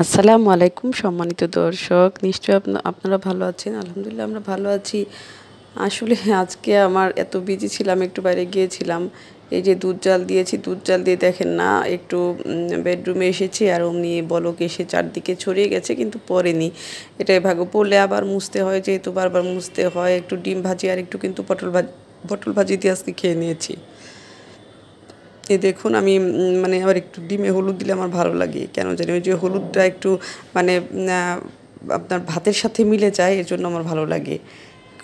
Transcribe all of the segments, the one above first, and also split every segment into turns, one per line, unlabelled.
আসসালামু আলাইকুম সম্মানিত দর্শক, নিশ্চয়ই আপনারা ভালো আছেন। আলহামদুলিল্লাহ আমরা ভালো আছি। আসলে আজকে আমার এত বিজি ছিলাম, একটু বাইরে গিয়েছিলাম। এই যে দুধ জাল দিয়েছি, দুধ জাল দিয়ে দেখেন না একটু বেডরুমে এসেছি আর অমনি বলক এসে চারদিকে ছড়িয়ে গেছে, কিন্তু পড়েনি। এটাই ভাগ্য, পড়লে আবার মুছতে হয়, যেহেতু বারবার মুছতে হয়। একটু ডিম ভাজি আর একটু কিন্তু পটল ভাজি দিয়ে আজকে খেয়ে নিয়েছি। এই দেখুন আমি মানে আবার একটু ডিমে হলুদ দিলে আমার ভালো লাগে, কেন জানি ওই যে হলুদটা একটু মানে আপনার ভাতের সাথে মিলে যায়, এর জন্য আমার ভালো লাগে,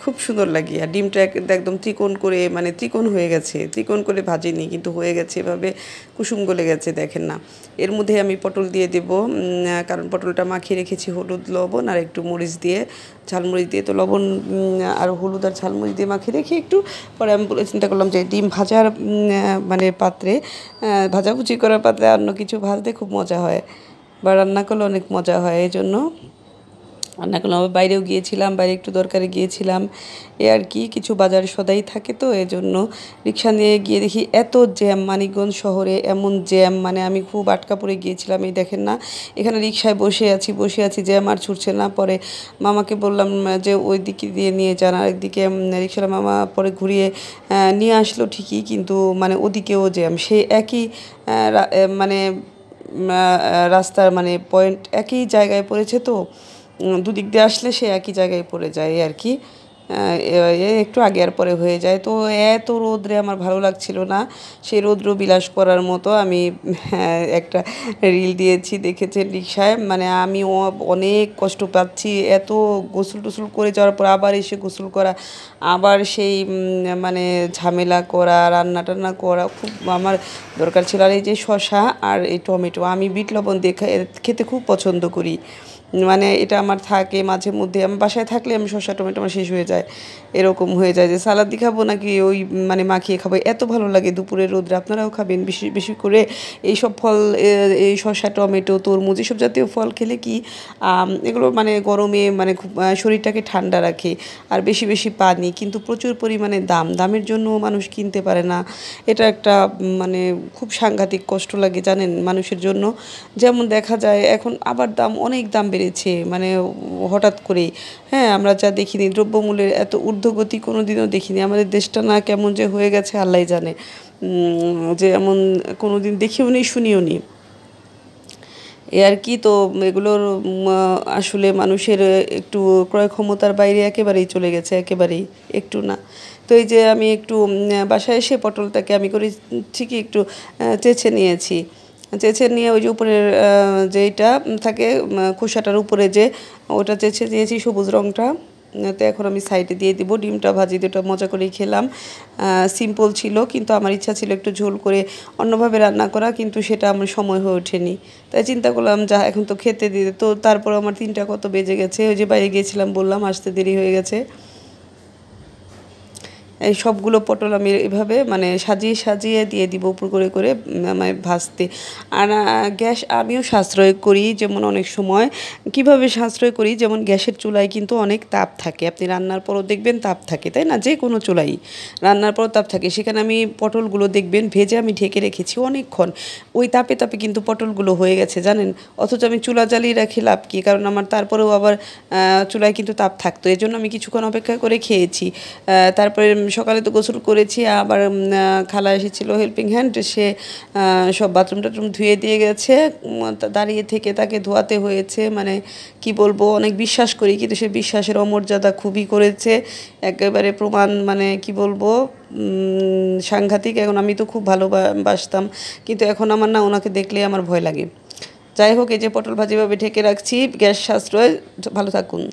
খুব সুন্দর লাগে। আর ডিমটা একদম ত্রিকোণ করে, মানে ত্রিকোণ হয়ে গেছে, ত্রিকোণ করে ভাজিনি কিন্তু হয়ে গেছে এভাবে, কুসুম গলে গেছে দেখেন না। এর মধ্যে আমি পটল দিয়ে দেব, কারণ পটলটা মাখিয়ে রেখেছি হলুদ লবণ আর একটু মরিচ দিয়ে, ঝালমরিচ দিয়ে। তো লবণ আর হলুদ আর ঝালমরিচ দিয়ে মাখিয়ে রেখে একটু পরে আমি চিন্তা করলাম যে ডিম ভাজার মানে পাত্রে, ভাজাভুজি করার পাত্রে অন্য কিছু ভাজতে খুব মজা হয়, বা রান্না করলে অনেক মজা হয়। এই জন্য রান্না করলাম। আবার বাইরেও গিয়েছিলাম, বাইরে একটু দরকারে গিয়েছিলাম, এ আর কি, কিছু বাজার সদাই থাকে, তো এজন্য রিক্সা নিয়ে গিয়ে দেখি এত জ্যাম, মানিকগঞ্জ শহরে এমন জ্যাম, মানে আমি খুব আটকা পড়ে গিয়েছিলাম। এই দেখেন না, এখানে রিক্সায় বসে আছি, জ্যাম আর ছুটছে না। পরে মামাকে বললাম যে ওই দিকে দিয়ে নিয়ে যান, আরেকদিকে রিক্সার মামা পরে ঘুরিয়ে নিয়ে আসলো ঠিকই, কিন্তু মানে ওদিকেও জ্যাম, সেই একই মানে রাস্তার মানে পয়েন্ট একই জায়গায় পড়েছে, তো দুদিক দিয়ে আসলে সে একই জায়গায় পড়ে যায় আর কি। একটু আগে আর পরে হয়ে যায়। তো এত রোদ্রে আমার ভালো লাগছিল না, সেই রৌদ্র বিলাস করার মতো আমি একটা রিল দিয়েছি, দেখেছেন রিক্সায়। মানে আমি অনেক কষ্ট পাচ্ছি, এত গোসল টোসল করে যাওয়ার পর আবার এসে গোসল করা, আবার সেই মানে ঝামেলা করা, রান্না টান্না করা খুব আমার দরকার ছিল। আর এই যে শসা আর এই টমেটো, আমি বিট লবণ দিয়ে খেতে খুব পছন্দ করি, মানে এটা আমার থাকে মাঝে মধ্যে। আমার বাসায় থাকলে আমি শসা টমেটো আমার শেষ হয়ে যায়, এরকম হয়ে যায় যে সালাদ দিয়ে খাবো নাকি ওই মানে মাখিয়ে খাবো, এত ভালো লাগে দুপুরের রোদ্রে। আপনারাও খাবেন বেশি বেশি করে এইসব ফল, এই শসা টমেটো তরমুজ এসব জাতীয় ফল খেলে কি এগুলো মানে গরমে মানে খুব শরীরটাকে ঠান্ডা রাখে। আর বেশি বেশি পানি, কিন্তু প্রচুর পরিমাণে দামের জন্য মানুষ কিনতে পারে না। এটা একটা মানে খুব সাংঘাতিক কষ্ট লাগে জানেন মানুষের জন্য। যেমন দেখা যায় এখন আবার অনেক দাম বেড়েছে, মানে হঠাৎ করেই। হ্যাঁ, আমরা যা দেখিনি, দ্রব্যমূল্যের এত ঊর্ধ্বগতি কোনো দিনও দেখিনি। আমাদের দেশটা না কেমন যে হয়ে গেছে আল্লাহই জানে, যে এমন কোনো দিন দেখিও নি শুনিও নি, এ আর কি। তো এগুলোর আসলে মানুষের একটু ক্রয় ক্ষমতার বাইরে একেবারেই চলে গেছে, একেবারেই, একটু না। তো এই যে আমি একটু বাসায় এসে পটলটাকে আমি করি ঠিকই একটু চেঁচে নিয়েছি, চেঁচে নিয়ে ওই যে উপরের যেইটা থাকে খোসাটার উপরে যে, ওটা চেঁচে দিয়েছি সবুজ রঙটা। তো এখন আমি সাইডে দিয়ে দিব ডিমটা ভাজি, দুটো মজা করেই খেলাম। সিম্পল ছিল, কিন্তু আমার ইচ্ছা ছিল একটু ঝোল করে অন্যভাবে রান্না করা, কিন্তু সেটা আমার সময় হয়ে ওঠেনি। তাই চিন্তা করলাম যা এখন তো খেতে দিতে, তো তারপর আমার 3টা কত বেজে গেছে, ওই যে বাইরে গিয়েছিলাম বললাম, আসতে দেরি হয়ে গেছে। এই সবগুলো পটল আমি এভাবে মানে সাজিয়ে সাজিয়ে দিয়ে দিব উপর করে মানে ভাজতে। আর গ্যাস আমিও সাশ্রয় করি, যেমন অনেক সময় কিভাবে সাশ্রয় করি, যেমন গ্যাসের চুলায় কিন্তু অনেক তাপ থাকে, আপনি রান্নার পরও দেখবেন তাপ থাকে, তাই না? যে কোনো চুলাই রান্নার পরও তাপ থাকে, সেখানে আমি পটলগুলো দেখবেন ভেজে আমি ঢেকে রেখেছি অনেকক্ষণ, ওই তাপে তাপে কিন্তু পটলগুলো হয়ে গেছে জানেন। অথচ আমি চুলা জ্বালিয়ে রাখি লাভ কী, কারণ আমার তারপরেও আবার চুলায় কিন্তু তাপ থাকতো, এই জন্য আমি কিছুক্ষণ অপেক্ষা করে খেয়েছি। তারপরে সকালে তো গোসল করেছি, আবার খালা এসেছিলো হেল্পিং হ্যান্ড, সে সব বাথরুম টাথরুম ধুয়ে দিয়ে গেছে, দাঁড়িয়ে থেকে তাকে ধোয়াতে হয়েছে। মানে কি বলবো, অনেক বিশ্বাস করি, কিন্তু সে বিশ্বাসের অমর্যাদা খুবই করেছে, একেবারে প্রমাণ, মানে কি বলবো, সাংঘাতিক। এখন আমি তো খুব ভালোবাসতাম, কিন্তু এখন আমার না, ওনাকে দেখলে আমার ভয় লাগে। যাই হোক, এই যে পটল ভাজিভাবে ঢেকে রাখছি, গ্যাস সাশ্রয়, ভালো থাকুন।